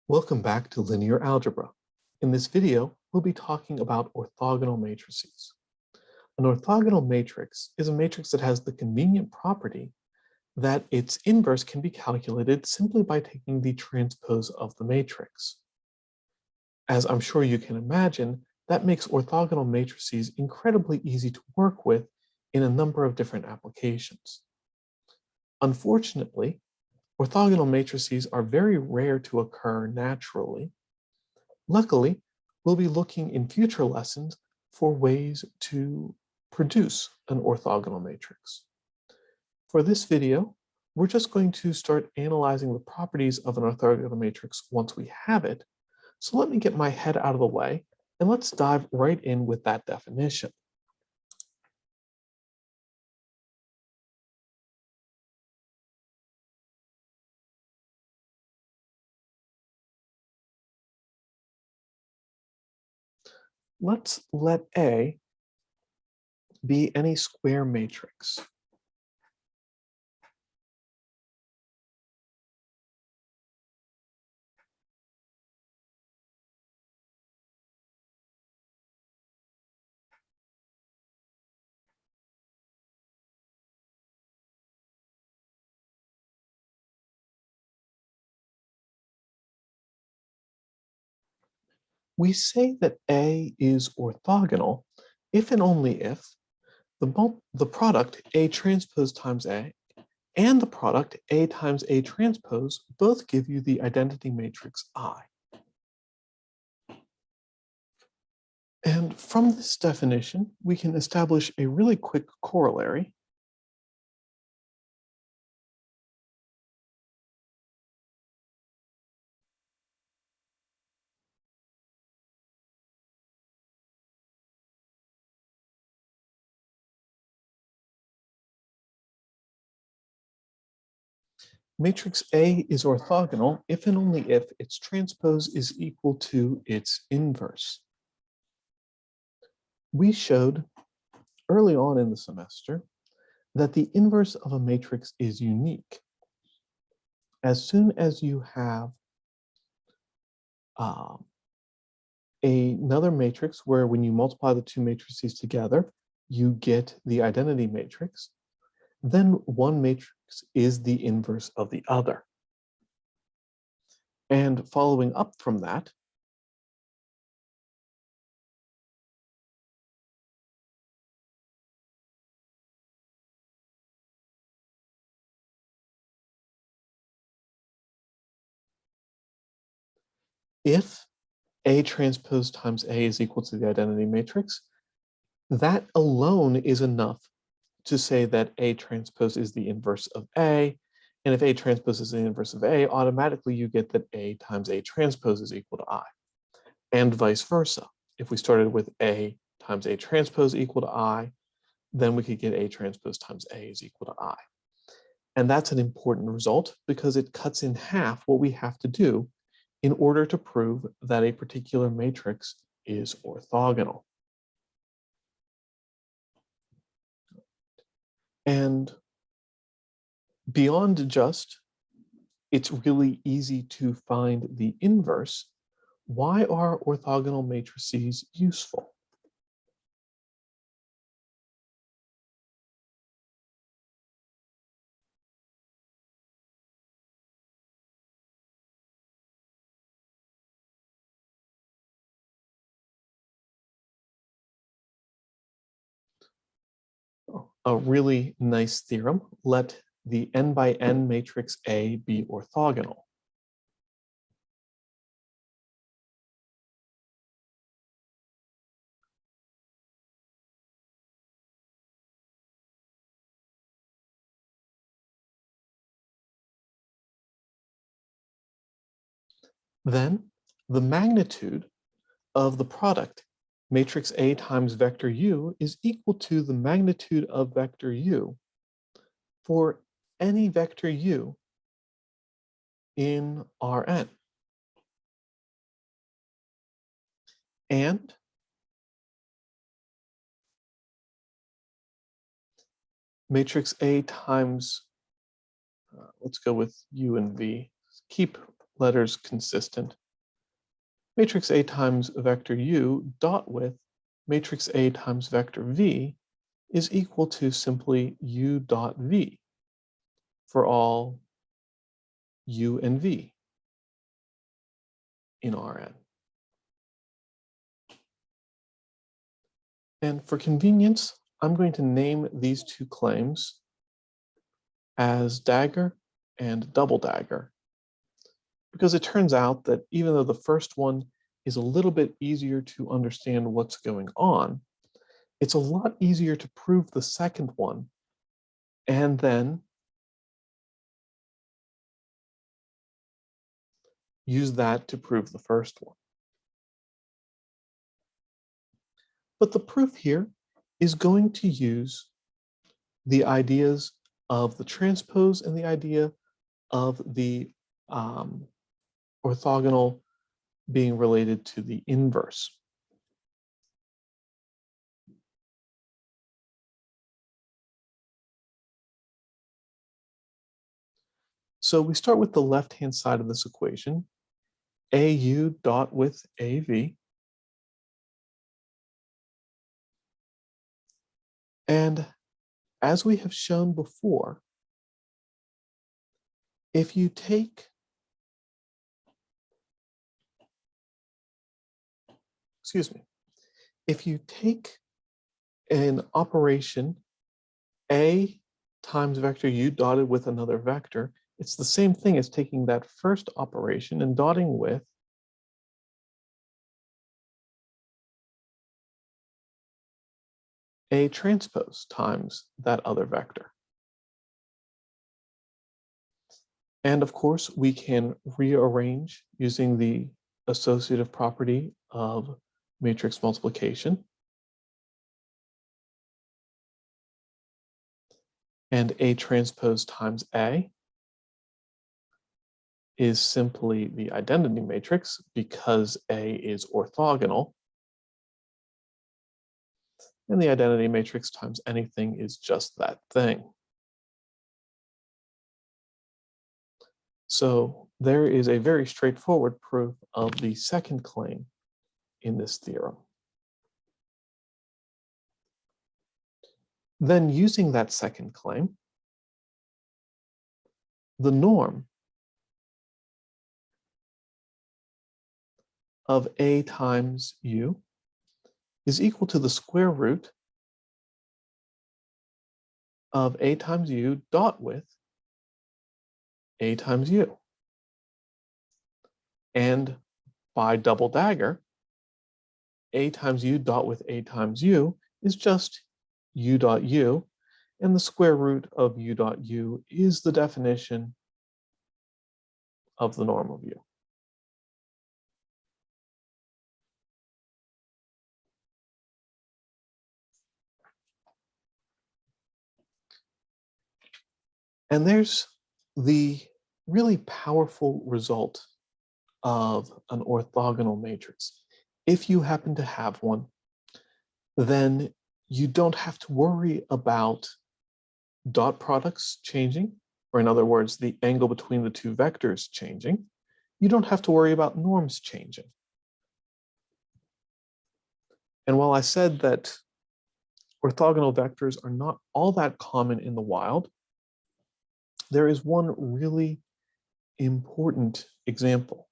Welcome back to linear algebra. In this video, we'll be talking about orthogonal matrices. An orthogonal matrix is a matrix that has the convenient property that its inverse can be calculated simply by taking the transpose of the matrix. As I'm sure you can imagine, that makes orthogonal matrices incredibly easy to work with in a number of different applications. Unfortunately, orthogonal matrices are very rare to occur naturally. Luckily, we'll be looking in future lessons for ways to produce an orthogonal matrix. For this video, we're just going to start analyzing the properties of an orthogonal matrix once we have it. So let me get my head out of the way and let's dive right in with that definition. Let's let A be any square matrix. We say that A is orthogonal if and only if the product A transpose times A and the product A times A transpose both give you the identity matrix I. And from this definition, we can establish a really quick corollary. Matrix A is orthogonal if and only if its transpose is equal to its inverse. We showed early on in the semester that the inverse of a matrix is unique. As soon as you have another matrix where when you multiply the two matrices together, you get the identity matrix, then one matrix is the inverse of the other. And following up from that, if A transpose times A is equal to the identity matrix, that alone is enough to say that A transpose is the inverse of A. And if A transpose is the inverse of A, automatically you get that A times A transpose is equal to I. And vice versa. If we started with A times A transpose equal to I, then we could get A transpose times A is equal to I. And that's an important result because it cuts in half what we have to do in order to prove that a particular matrix is orthogonal. And beyond just, it's really easy to find the inverse, why are orthogonal matrices useful? A really nice theorem. Let the n by n matrix A be orthogonal. Then the magnitude of the product matrix A times vector U is equal to the magnitude of vector U for any vector U in Rn. And matrix A times, let's go with U and V. Keep letters consistent, matrix A times vector U dot with matrix A times vector V is equal to simply U dot V for all U and V in Rn. And for convenience, I'm going to name these two claims as dagger and double dagger, because it turns out that even though the first one is a little bit easier to understand what's going on, it's a lot easier to prove the second one and then use that to prove the first one. But the proof here is going to use the ideas of the transpose and the idea of the orthogonal being related to the inverse. So we start with the left-hand side of this equation, AU dot with AV. And as we have shown before, if you take, if you take an operation A times vector U dotted with another vector, it's the same thing as taking that first operation and dotting with A transpose times that other vector. And of course, we can rearrange using the associative property of matrix multiplication. And A transpose times A is simply the identity matrix because A is orthogonal. And the identity matrix times anything is just that thing. So there is a very straightforward proof of the second claim in this theorem. Then using that second claim, the norm of A times U is equal to the square root of A times U dot with A times U. And by double dagger, A times U dot with A times U is just U dot U, and the square root of U dot U is the definition of the norm of U. And there's the really powerful result of an orthogonal matrix. If you happen to have one, then you don't have to worry about dot products changing, or in other words, the angle between the two vectors changing. You don't have to worry about norms changing. And while I said that orthogonal vectors are not all that common in the wild, there is one really important example.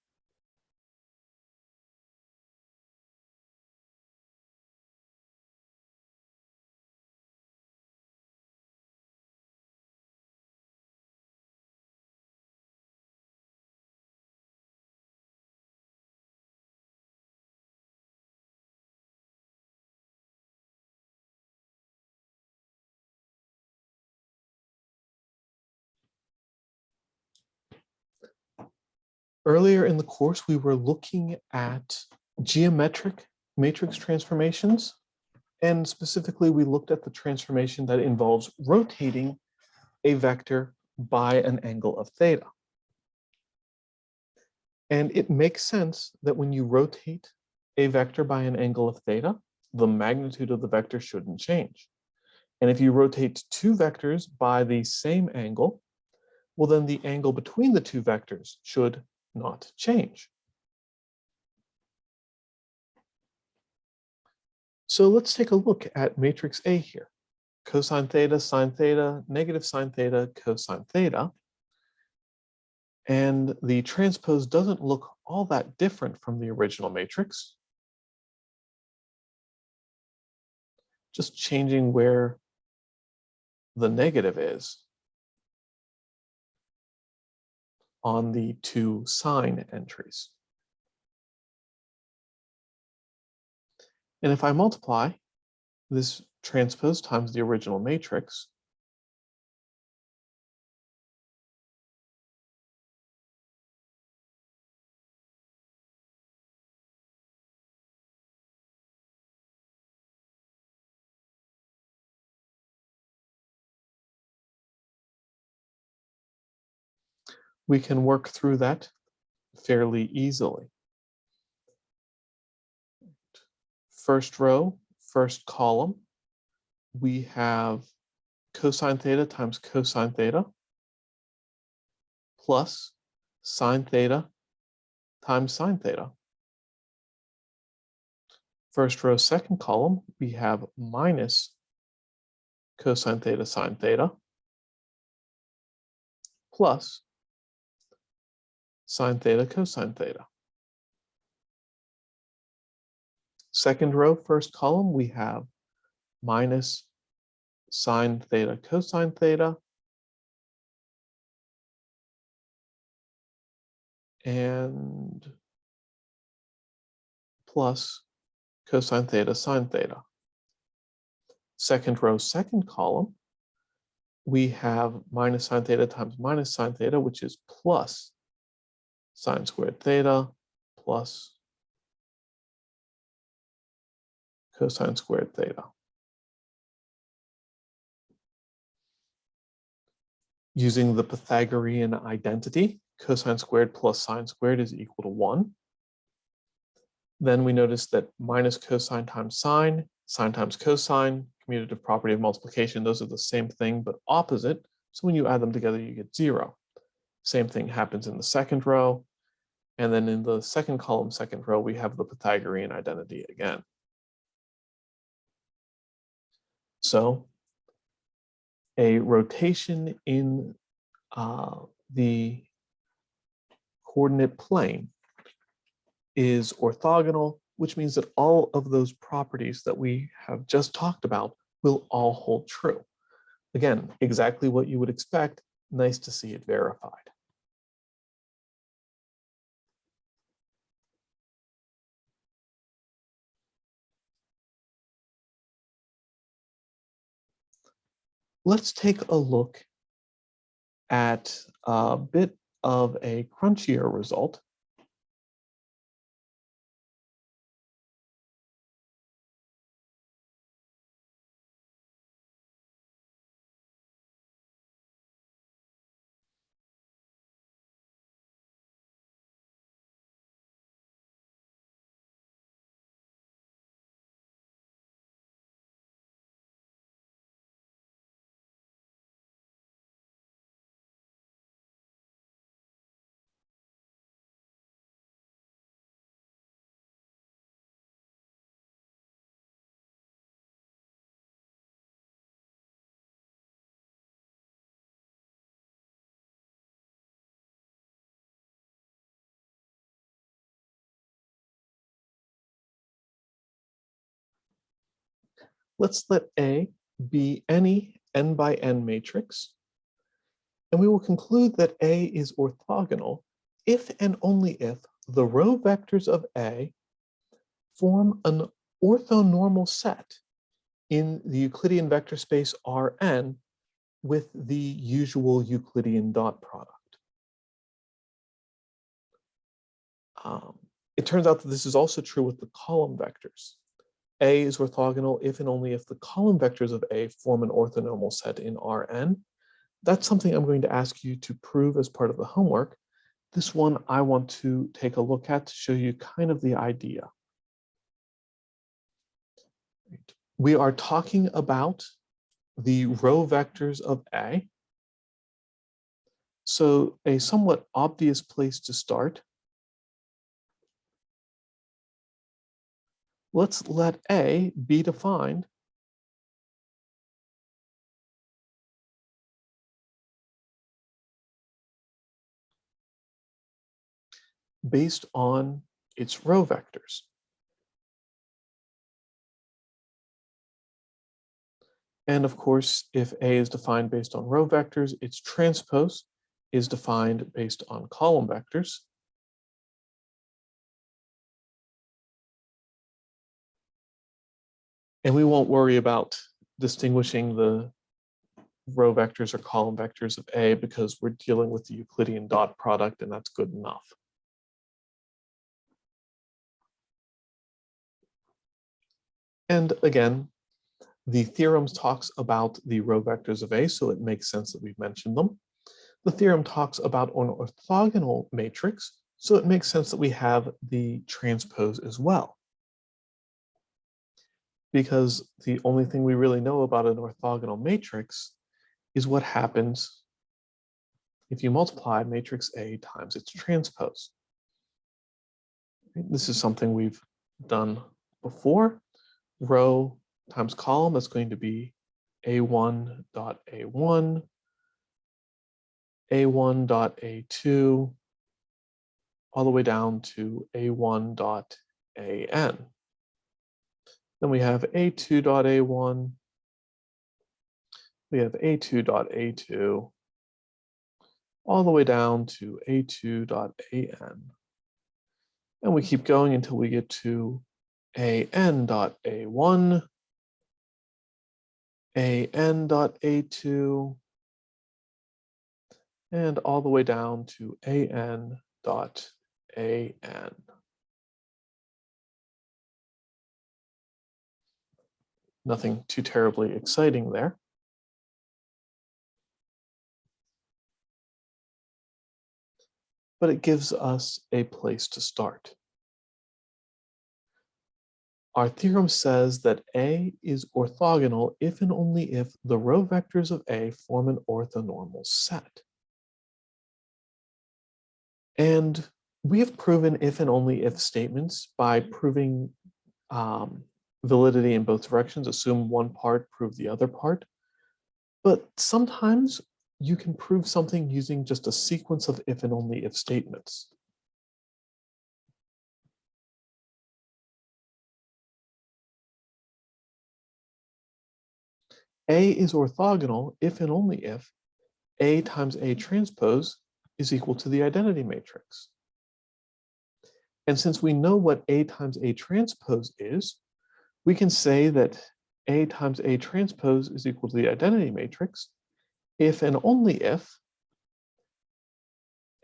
Earlier in the course, we were looking at geometric matrix transformations, and specifically, we looked at the transformation that involves rotating a vector by an angle of theta. And it makes sense that when you rotate a vector by an angle of theta, the magnitude of the vector shouldn't change. And if you rotate two vectors by the same angle, well, then the angle between the two vectors should not change. So let's take a look at matrix A here. Cosine theta, sine theta, negative sine theta, cosine theta. And the transpose doesn't look all that different from the original matrix. Just changing where the negative is on the two sign entries. And if I multiply this transpose times the original matrix, we can work through that fairly easily. First row, first column, we have cosine theta times cosine theta plus sine theta times sine theta. First row, second column, we have minus cosine theta sine theta plus sine theta cosine theta. Second row, first column, we have minus sine theta cosine theta and plus cosine theta sine theta. Second row, second column, we have minus sine theta times minus sine theta, which is plus sine squared theta plus cosine squared theta. Using the Pythagorean identity, cosine squared plus sine squared is equal to 1. Then we notice that minus cosine times sine times cosine, commutative property of multiplication, those are the same thing but opposite. So when you add them together, you get 0. Same thing happens in the second row. And then in the second column, second row, we have the Pythagorean identity again. So a rotation in the coordinate plane is orthogonal, which means that all of those properties that we have just talked about will all hold true. Again, exactly what you would expect. Nice to see it verified. Let's take a look at a bit of a crunchier result. Let's let A be any n by n matrix, and we will conclude that A is orthogonal if and only if the row vectors of A form an orthonormal set in the Euclidean vector space Rn with the usual Euclidean dot product. It turns out that this is also true with the column vectors. A is orthogonal if and only if the column vectors of A form an orthonormal set in Rn. That's something I'm going to ask you to prove as part of the homework. This one I want to take a look at to show you kind of the idea. We are talking about the row vectors of A. So a somewhat obvious place to start, let's let A be defined based on its row vectors. And of course, if A is defined based on row vectors, its transpose is defined based on column vectors. And we won't worry about distinguishing the row vectors or column vectors of A because we're dealing with the Euclidean dot product, and that's good enough. And again, the theorem talks about the row vectors of A, so it makes sense that we've mentioned them. The theorem talks about an orthogonal matrix, so it makes sense that we have the transpose as well. Because the only thing we really know about an orthogonal matrix is what happens if you multiply matrix A times its transpose. This is something we've done before. Row times column, that's going to be A1 dot A1, A1 dot A2, all the way down to A1 dot AN. Then we have A2 dot A1, we have A2 dot A2, all the way down to A2 dot AN. And we keep going until we get to AN dot A1, AN dot A2, and all the way down to AN dot AN. Nothing too terribly exciting there. But it gives us a place to start. Our theorem says that A is orthogonal if and only if the row vectors of A form an orthonormal set. And we have proven if and only if statements by proving validity in both directions, assume one part, prove the other part. But sometimes you can prove something using just a sequence of if and only if statements. A is orthogonal if and only if A times A transpose is equal to the identity matrix. And since we know what A times A transpose is, we can say that A times A transpose is equal to the identity matrix if and only if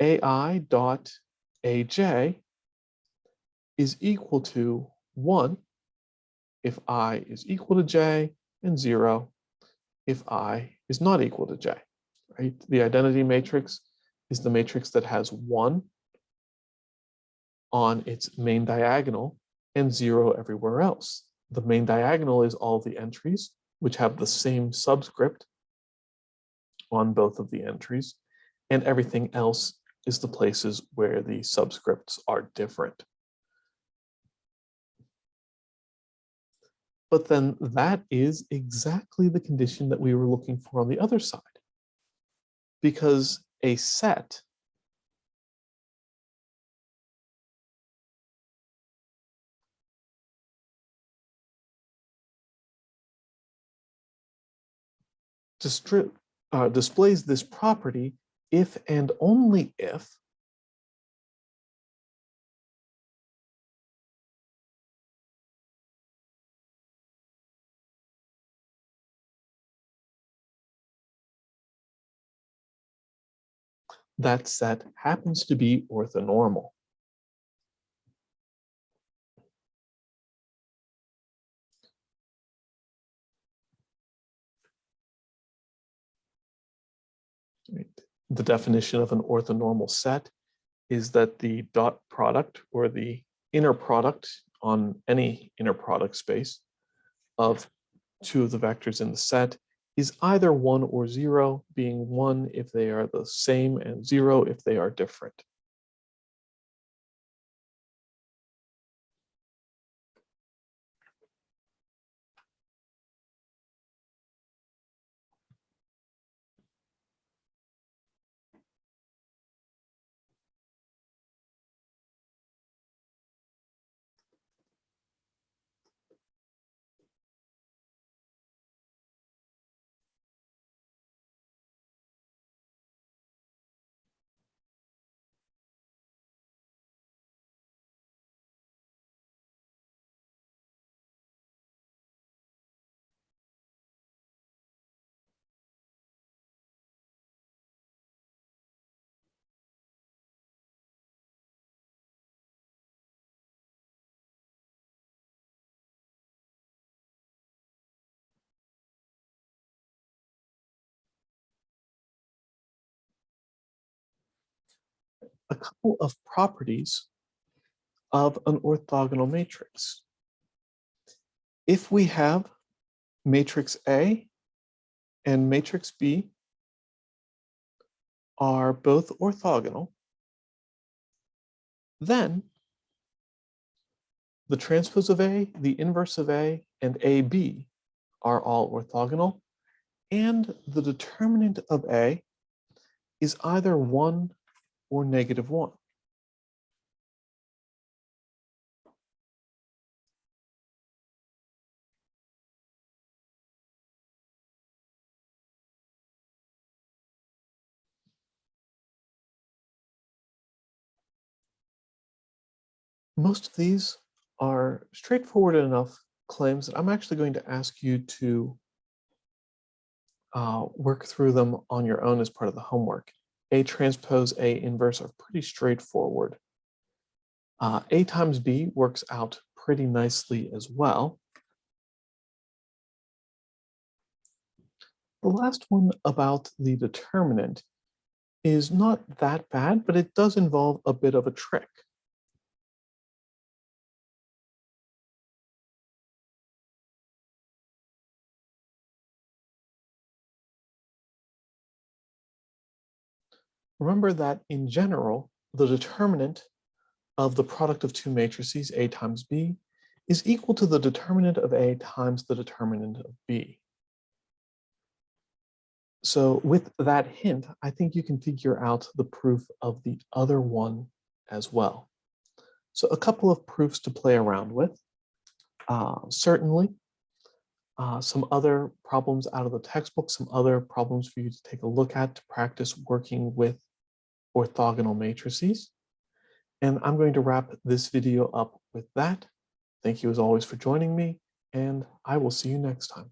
AI dot AJ is equal to 1 if I is equal to J, and 0 if I is not equal to J, right? The identity matrix is the matrix that has 1 on its main diagonal and 0 everywhere else. The main diagonal is all the entries, which have the same subscript on both of the entries, and everything else is the places where the subscripts are different. But then that is exactly the condition that we were looking for on the other side. Because a set displays this property if and only if that set happens to be orthonormal. Right. The definition of an orthonormal set is that the dot product or the inner product on any inner product space of two of the vectors in the set is either 1 or 0, being 1 if they are the same and 0 if they are different. A couple of properties of an orthogonal matrix. If we have matrix A and matrix B are both orthogonal, then the transpose of A, the inverse of A, and AB are all orthogonal, and the determinant of A is either 1 or -1. Most of these are straightforward enough claims that I'm actually going to ask you to work through them on your own as part of the homework. A transpose A inverse are pretty straightforward. A times B works out pretty nicely as well. The last one about the determinant is not that bad, but it does involve a bit of a trick. Remember that in general, the determinant of the product of two matrices, A times B, is equal to the determinant of A times the determinant of B. So with that hint, I think you can figure out the proof of the other one as well. So a couple of proofs to play around with. Certainly, some other problems out of the textbook, some other problems for you to take a look at to practice working with orthogonal matrices. And I'm going to wrap this video up with that. Thank you as always for joining me, and I will see you next time.